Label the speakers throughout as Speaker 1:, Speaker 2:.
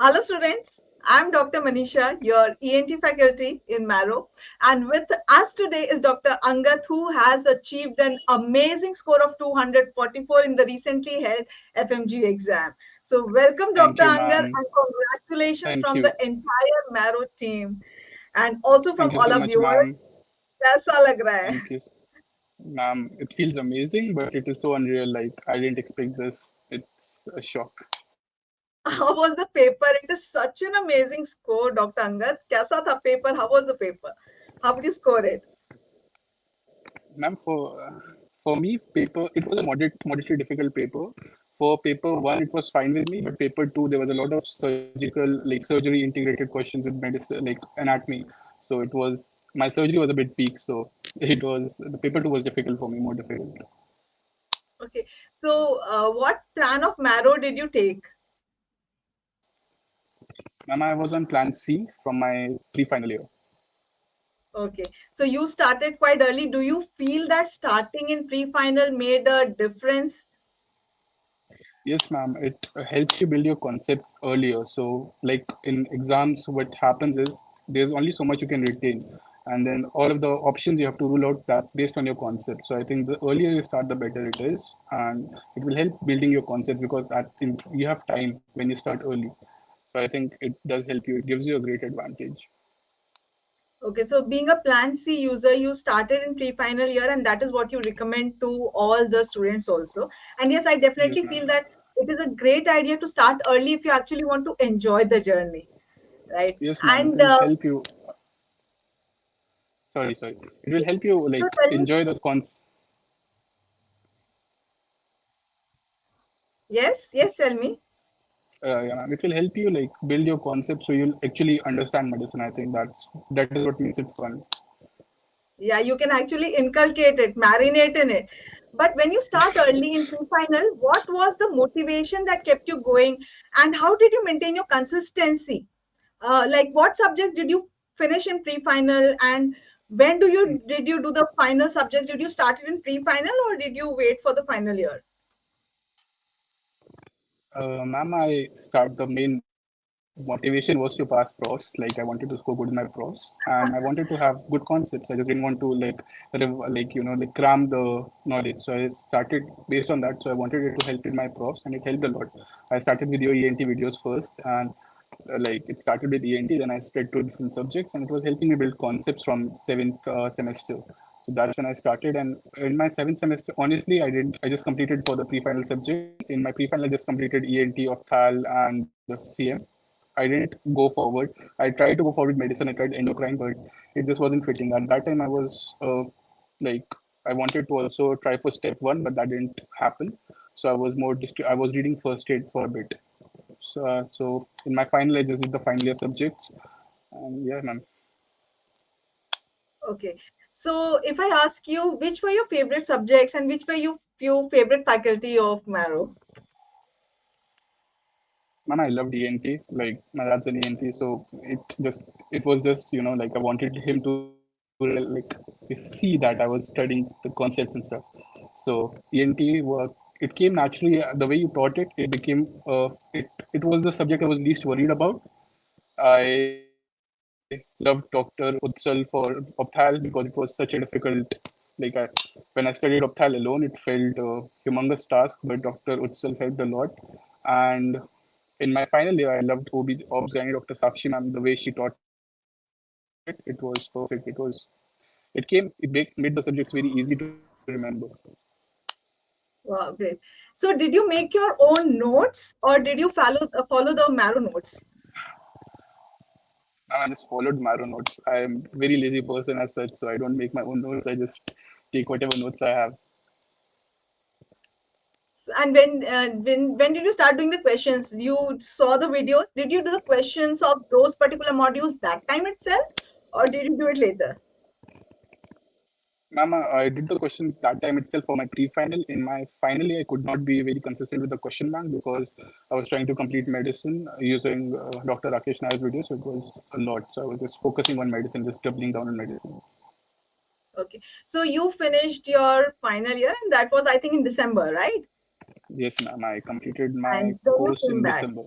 Speaker 1: Hello students, I'm Dr. Manisha, your ENT faculty in Marrow, and with us today is Dr. Angad, who has achieved an amazing score of 244 in the recently held FMGE exam. So welcome
Speaker 2: Thank
Speaker 1: Dr.
Speaker 2: you,
Speaker 1: Angad
Speaker 2: ma'am.
Speaker 1: and congratulations
Speaker 2: Thank
Speaker 1: from
Speaker 2: you.
Speaker 1: the entire Marrow team and also from
Speaker 2: Thank you
Speaker 1: all
Speaker 2: so
Speaker 1: our
Speaker 2: much,
Speaker 1: viewers.
Speaker 2: ma'am.
Speaker 1: कैसा लग रहा है?
Speaker 2: Thank you, ma'am. It feels amazing, but it is so unreal. Like, I didn't expect this. It's a shock.
Speaker 1: How was the paper? It is such an amazing score, Dr. Angad. कैसा था paper? How was the paper? How did you score it?
Speaker 2: Ma'am, for me, paper, it was a moderately difficult paper. For paper one, it was fine with me, but paper two, there was a lot of surgical, like surgery integrated questions with medicine, like anatomy. So it was, my surgery was a bit weak. So the paper two was difficult for me, more difficult.
Speaker 1: Okay. So, what plan of Marrow did you take?
Speaker 2: Ma'am, I was on plan C from my pre-final year.
Speaker 1: Okay. So, you started quite early. Do you feel that starting in pre-final made a difference?
Speaker 2: Yes, ma'am. It helps you build your concepts earlier. So, like in exams, what happens is there's only so much you can retain, and then all of the options you have to rule out. That's based on your concept. So, I think the earlier you start, the better it is, and it will help building your concept because you have time when you start early. So, I think it does help you. It gives you a great advantage.
Speaker 1: Okay. So, being a Plan C user, you started in pre-final year, and that is what you recommend to all the students also. And yes, I
Speaker 2: Yes,
Speaker 1: definitely
Speaker 2: ma'am.
Speaker 1: feel that it is a great idea to start early if you actually want to enjoy the journey, right?
Speaker 2: Yes, ma'am. It
Speaker 1: And
Speaker 2: will help you. Sorry. It will help you
Speaker 1: so,
Speaker 2: like
Speaker 1: tell me,
Speaker 2: enjoy the cons.
Speaker 1: yes, tell me.
Speaker 2: Yeah, ma'am. It will help you like build your concept so you'll actually understand medicine. I think that is what makes it fun.
Speaker 1: Yeah, you can actually inculcate it, marinate in it. But when you start early in pre-final, what was the motivation that kept you going, and how did you maintain your consistency? Like, what subjects did you finish in pre-final, and when did you do the final subjects? Did you start it in pre-final, or did you wait for the final year?
Speaker 2: Ma'am, I start the main motivation was to pass profs. Like I wanted to score good in my profs, and I wanted to have good concepts. I just didn't want to like cram the knowledge. So I started based on that. So I wanted it to help in my profs, and it helped a lot. I started with your ENT videos first, and like it started with ENT, then I spread to different subjects, and it was helping me build concepts from seventh semester. So that's when I started, and in my seventh semester, honestly, I didn't. I just completed for the pre-final subject. In my pre-final, I just completed ENT, Opthal, and CM. I didn't go forward. I tried to go forward with medicine. I tried endocrine, but it just wasn't fitting. At that time, I was like I wanted to also try for step one, but that didn't happen. So I was I was reading first aid for a bit. So in my final, I just did the final year subjects. And yeah, ma'am.
Speaker 1: Okay. So if I ask you, which were your favorite subjects and which were your few favorite faculty of Marrow?
Speaker 2: Ma'am, I loved ENT. Like my dad's an ENT, so it was just like I wanted him to see that I was studying the concepts and stuff. So ENT work it came naturally. The way you taught it, it became it was the subject I was least worried about. I loved Dr. Utsal for Opthal because it was such a difficult, like when I studied Opthal alone, it felt a humongous task, but Dr. Utsal helped a lot. And in my final year, I loved OB Gynae, Dr. Sakshi ma'am, the way she taught it. It was perfect. It made the subjects very easy to remember.
Speaker 1: Wow, great. So did you make your own notes or did you follow the Marrow notes?
Speaker 2: I just followed Marrow notes. I am very lazy person as such, so I don't make my own notes. I just take whatever notes I have.
Speaker 1: And when did you start doing the questions? You saw the videos. Did you do the questions of those particular modules that time itself, or did you do it later?
Speaker 2: Mama, I did the questions that time itself for my pre-final. In my finally, I could not be very consistent with the question bank because I was trying to complete medicine using Dr. Rakesh Nair's video, so it was a lot. So I was just focusing on medicine, just doubling down on medicine.
Speaker 1: Okay. So you finished your final year, and that was, I think, in December, right?
Speaker 2: Yes, ma'am. I completed my
Speaker 1: And then you
Speaker 2: course
Speaker 1: came
Speaker 2: in
Speaker 1: back.
Speaker 2: December.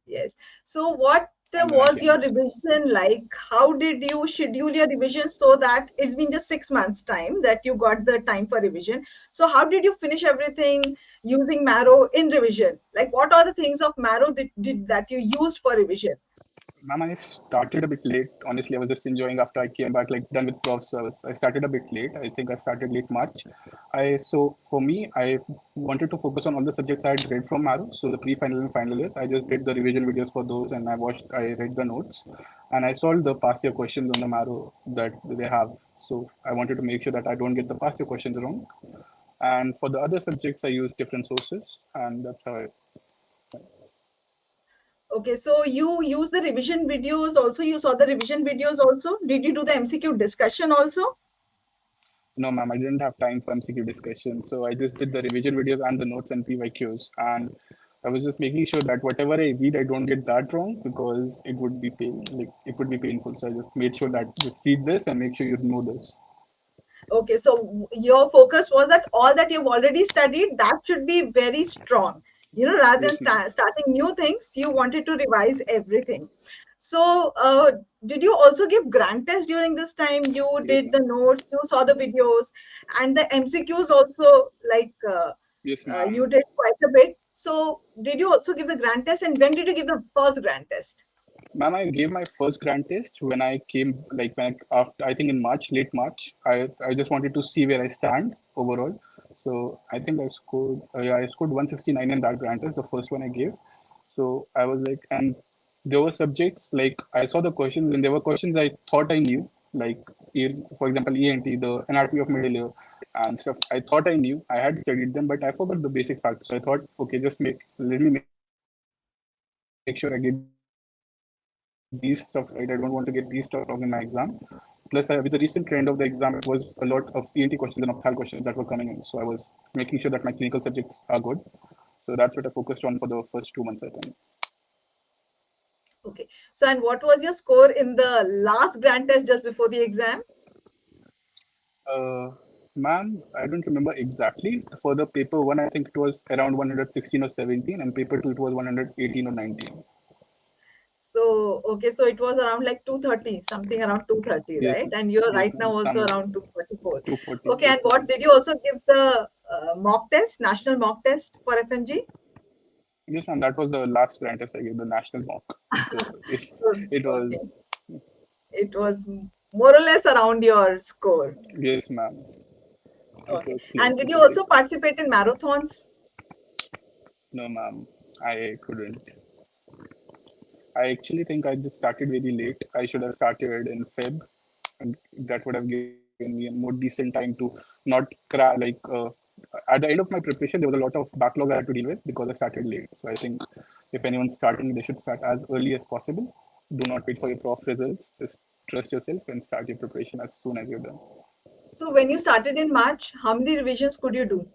Speaker 1: Yes. So, what
Speaker 2: and then I
Speaker 1: was
Speaker 2: came
Speaker 1: your
Speaker 2: out.
Speaker 1: revision like? How did you schedule your revision so that it's been just 6 months' time that you got the time for revision? So, how did you finish everything using Marrow in revision? Like, what are the things of Marrow that you used for revision?
Speaker 2: Ma'am, I started a bit late. Honestly, I was just enjoying after I came back, like done with prof service. I started a bit late. I think I started late March. So for me, I wanted to focus on all the subjects I had read from Marrow. So the pre-final and final years, I just did the revision videos for those, and I read the notes, and I solved the past year questions on the Marrow that they have. So I wanted to make sure that I don't get the past year questions wrong. And for the other subjects, I used different sources, and that's how I.
Speaker 1: Okay, so you use the revision videos also. You saw the revision videos also. Did you do the MCQ discussion also?
Speaker 2: No, ma'am, I didn't have time for MCQ discussion. So I just did the revision videos and the notes and PYQs. And I was just making sure that whatever I read, I don't get that wrong because it would be painful. So I just made sure that just read this and make sure you know this.
Speaker 1: Okay, so your focus was that all that you've already studied, that should be very strong. Rather than
Speaker 2: Yes, ma'am.
Speaker 1: starting new things, you wanted to revise everything. So, did you also give grant test during this time? You
Speaker 2: Yes,
Speaker 1: did
Speaker 2: ma'am.
Speaker 1: the notes, you saw the videos, and the MCQs also, like
Speaker 2: Yes,
Speaker 1: you
Speaker 2: ma'am.
Speaker 1: did quite a bit. So, did you also give the grant test, and when did you give the first grant test?
Speaker 2: Ma'am, I gave my first grant test when I came, after, I think in March, late March. I just wanted to see where I stand overall. So I think I scored 169 in that grant test, the first one I gave. So I was like, and there were subjects like I saw the questions, and there were questions I thought I knew, like for example, ENT, the anatomy of middle ear, and stuff. I thought I knew, I had studied them, but I forgot the basic facts. So I thought, okay, let me make sure I get these stuff right. I don't want to get these stuff wrong in my exam. Plus, with the recent trend of the exam, it was a lot of ENT questions and opthal questions that were coming in. So I was making sure that my clinical subjects are good. So that's what I focused on for the first 2 months, I think.
Speaker 1: Okay. So, and what was your score in the last grant test just before the exam?
Speaker 2: Ma'am, I don't remember exactly. For the paper one, I think it was around 116 or 17, and paper two, it was 118 or 19.
Speaker 1: So, okay, so it was around like 230, something around 230,
Speaker 2: Yes,
Speaker 1: right? And you're
Speaker 2: yes,
Speaker 1: right now
Speaker 2: ma'am.
Speaker 1: also
Speaker 2: Some
Speaker 1: around 244.
Speaker 2: 240.
Speaker 1: Okay, and
Speaker 2: Yes,
Speaker 1: what
Speaker 2: ma'am.
Speaker 1: did you also give the mock test, national mock test for FMG?
Speaker 2: Yes, ma'am. That was the last grant test I gave, the national mock.
Speaker 1: So,
Speaker 2: It
Speaker 1: okay,
Speaker 2: was,
Speaker 1: it was more or less around your score.
Speaker 2: yes, ma'am. It
Speaker 1: Okay,
Speaker 2: was
Speaker 1: and
Speaker 2: close
Speaker 1: did
Speaker 2: to
Speaker 1: you
Speaker 2: the
Speaker 1: also
Speaker 2: paper.
Speaker 1: participate in marathons?
Speaker 2: No, ma'am. I couldn't. I actually think I just started very late. I should have started in Feb, and that would have given me a more decent time to not at the end of my preparation, there was a lot of backlogs I had to deal with because I started late. So I think if anyone's starting, they should start as early as possible. Do not wait for your prof results. Just trust yourself and start your preparation as soon as you're done.
Speaker 1: So, when you started in March, how many revisions could you do?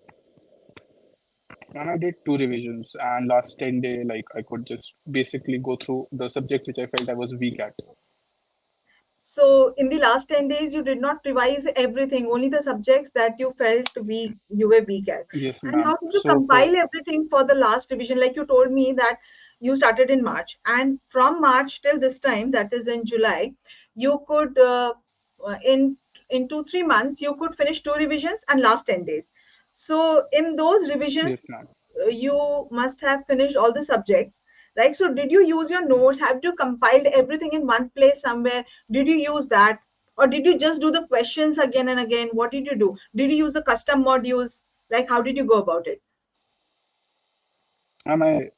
Speaker 2: And I did two revisions, and last 10 day, like I could just basically go through the subjects which I felt I was weak at.
Speaker 1: So, in the last 10 days, you did not revise everything, only the subjects that you felt weak, you were weak at.
Speaker 2: Yes,
Speaker 1: And how
Speaker 2: ma'am.
Speaker 1: did you
Speaker 2: So for
Speaker 1: compile everything for the last revision? Like you told me that you started in March, and from March till this time, that is in July, you could, in 2 3 months, you could finish two revisions and last 10 days. So, in those revisions,
Speaker 2: yes, ma'am.
Speaker 1: you must have finished all the subjects, right? So did you use your notes? Have you compiled everything in one place somewhere? Did you use that, or did you just do the questions again and again? What did you do? Did you use the custom modules? Like, how did you go about it?
Speaker 2: And I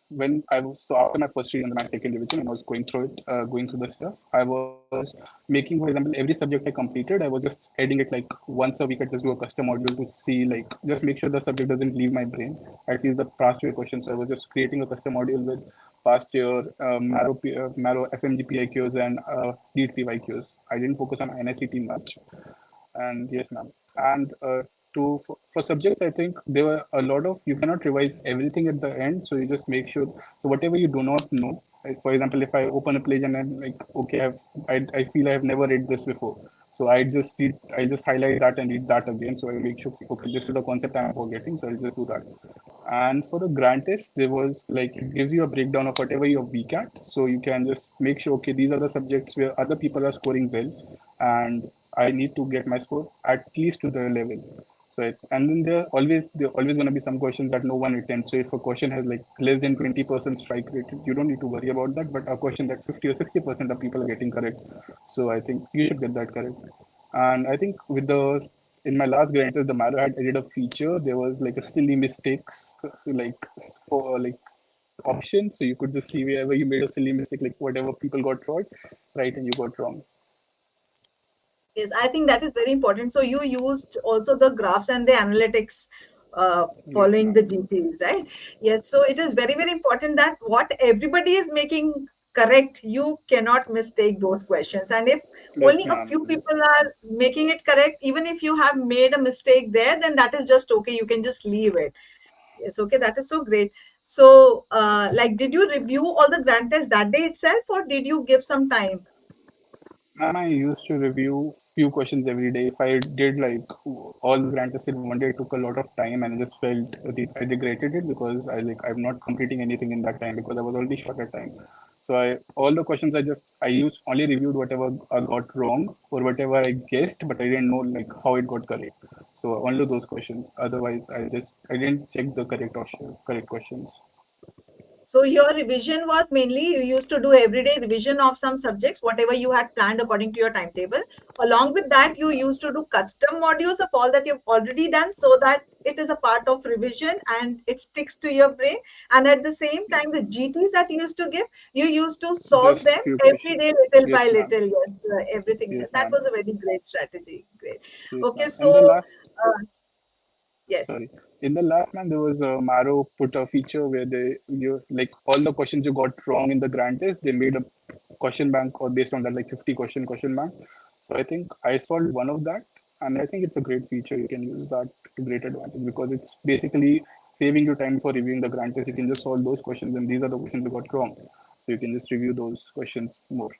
Speaker 2: when I was so after my first reading and my second revision, and I was going through it, going through the stuff, I was making, for example, every subject I completed, I was just adding it like once a week. I just do a custom module to see, like, just make sure the subject doesn't leave my brain, at least the past year questions. So I was just creating a custom module with past year Marrow FMG PIQs and DEET PYQs. I didn't focus on INICT much. And yes, ma'am. And for subjects, I think there were a lot of, you cannot revise everything at the end, so you just make sure. So whatever you do not know, like for example, if I open a page and I'm like, okay, I feel I have never read this before. So I just highlight that and read that again. So I make sure, okay, this is the concept I'm forgetting. So I'll just do that. And for the grant test, there was like, it gives you a breakdown of whatever you're weak at. So you can just make sure, okay, these are the subjects where other people are scoring well, and I need to get my score at least to their level. So and then there always going to be some questions that no one attempts. So if a question has like less than 20% strike rate, you don't need to worry about that. But a question that 50 or 60% of people are getting correct, so I think you should get that correct. And I think with the in my last grant test, the Marrow had added a feature. There was like a silly mistakes, like for like option, so you could just see wherever you made a silly mistake, like whatever people got right, and you got wrong.
Speaker 1: Yes, I think that is very important. So you used also the graphs and the analytics
Speaker 2: Yes,
Speaker 1: following the
Speaker 2: ma'am.
Speaker 1: GTs, right? Yes, so it is very, very important that what everybody is making correct, you cannot mistake those questions. And if only
Speaker 2: Yes,
Speaker 1: a few
Speaker 2: ma'am.
Speaker 1: people are making it correct, even if you have made a mistake there, then that is just okay. You can just leave it. Yes, okay, that is so great. So, like, did you review all the grant tests that day itself, or did you give some time?
Speaker 2: Ma'am, I used to review few questions every day. If I did like all the grand tests in one day, it took a lot of time, and I just felt I regretted it because I'm not completing anything in that time because I was already short at time. So I all the questions I used only reviewed whatever I got wrong or whatever I guessed, but I didn't know like how it got correct. So only those questions. Otherwise, I didn't check the correct questions.
Speaker 1: So your revision was mainly you used to do everyday revision of some subjects, whatever you had planned according to your timetable. Along with that,
Speaker 2: Yes,
Speaker 1: you
Speaker 2: ma'am.
Speaker 1: used to do custom modules of all that you've already done so that it is a part of revision and it sticks to your brain. And at the same
Speaker 2: Yes,
Speaker 1: time, the
Speaker 2: ma'am.
Speaker 1: GTs that you used to give, you used to solve
Speaker 2: Just
Speaker 1: them
Speaker 2: few
Speaker 1: every
Speaker 2: questions.
Speaker 1: day, little by
Speaker 2: Yes, ma'am.
Speaker 1: little. Yes, everything. Yes,
Speaker 2: Yes,
Speaker 1: that
Speaker 2: ma'am.
Speaker 1: was a very great strategy. Great.
Speaker 2: Yes,
Speaker 1: Okay,
Speaker 2: ma'am.
Speaker 1: so
Speaker 2: And the last
Speaker 1: yes.
Speaker 2: sorry, in the last man there was a Marrow put a feature where they you like all the questions you got wrong in the grant test, they made a question bank or based on that like 50 question bank. So I think I solved one of that, and I think it's a great feature. You can use that to great advantage because it's basically saving you time for reviewing the grant test. You can just solve those questions, and these are the questions you got wrong, so you can just review those questions more.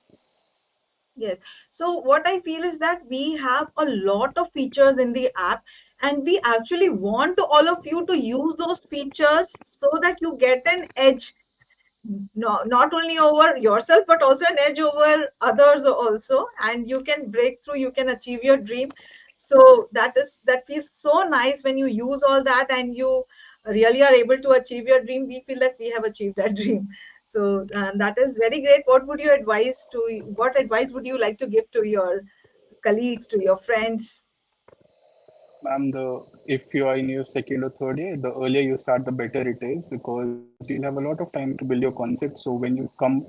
Speaker 1: Yes. So what I feel is that we have a lot of features in the app, and we actually want all of you to use those features so that you get an edge, not only over yourself, but also an edge over others also, and you can break through, you can achieve your dream. So that feels so nice when you use all that and you really are able to achieve your dream. We feel that we have achieved that dream. So that is very great. What advice would you like to give to your colleagues, to your friends?
Speaker 2: And if you are in your second or third year, the earlier you start, the better it is because you'll have a lot of time to build your concept. So when you come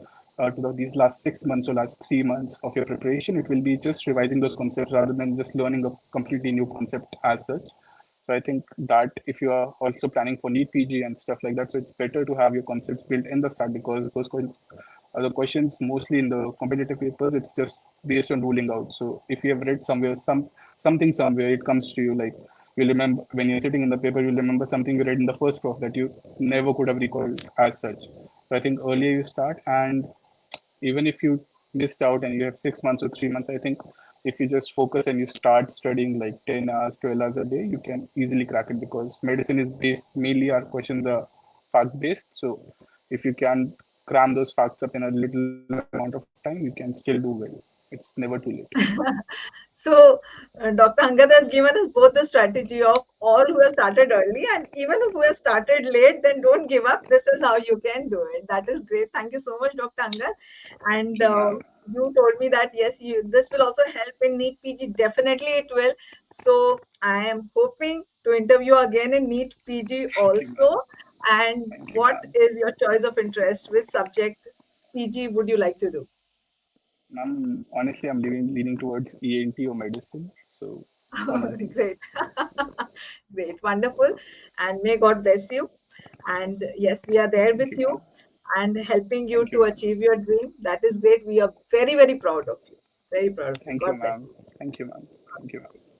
Speaker 2: these last 6 months or last 3 months of your preparation, it will be just revising those concepts rather than just learning a completely new concept as such. So I think that if you are also planning for NEET PG and stuff like that, so it's better to have your concepts built in the start because those the questions mostly in the competitive papers, it's just based on ruling out. So if you have read somewhere something somewhere, it comes to you like you'll remember when you're sitting in the paper, you'll remember something you read in the first prof that you never could have recalled as such. So I think earlier you start, and even if you missed out and you have 6 months or 3 months, I think if you just focus and you start studying like 10 hours, 12 hours a day, you can easily crack it because medicine is based mainly our questions are fact based. So if you can cram those facts up in a little amount of time, you can still do well. It's never too late.
Speaker 1: So, Dr. Angad has given us both the strategy of all who have started early and even who have started late, then don't give up. This is how you can do it. That is great. Thank you so much, Dr. Angad.
Speaker 2: Thank
Speaker 1: And
Speaker 2: you, ma'am.
Speaker 1: you told me that yes, this will also help in NEET PG. Definitely it will. So, I am hoping to interview again in NEET PG
Speaker 2: Thank you, ma'am.
Speaker 1: also. And
Speaker 2: Thank you,
Speaker 1: what
Speaker 2: ma'am.
Speaker 1: is your choice of interest? Which subject PG would you like to do?
Speaker 2: Ma'am, honestly, I'm leaning towards ENT or medicine. So one of these.
Speaker 1: Great. Great. Wonderful. And may God bless you. And yes, we are there
Speaker 2: Thank
Speaker 1: with
Speaker 2: you,
Speaker 1: you
Speaker 2: ma'am.
Speaker 1: and helping you
Speaker 2: Thank you,
Speaker 1: to
Speaker 2: ma'am.
Speaker 1: achieve your dream. That is great. We are very, very proud of you. Very proud of you.
Speaker 2: Thank you,
Speaker 1: God bless
Speaker 2: ma'am.
Speaker 1: you.
Speaker 2: Thank you, ma'am.
Speaker 1: God
Speaker 2: Thank you, ma'am.
Speaker 1: bless you.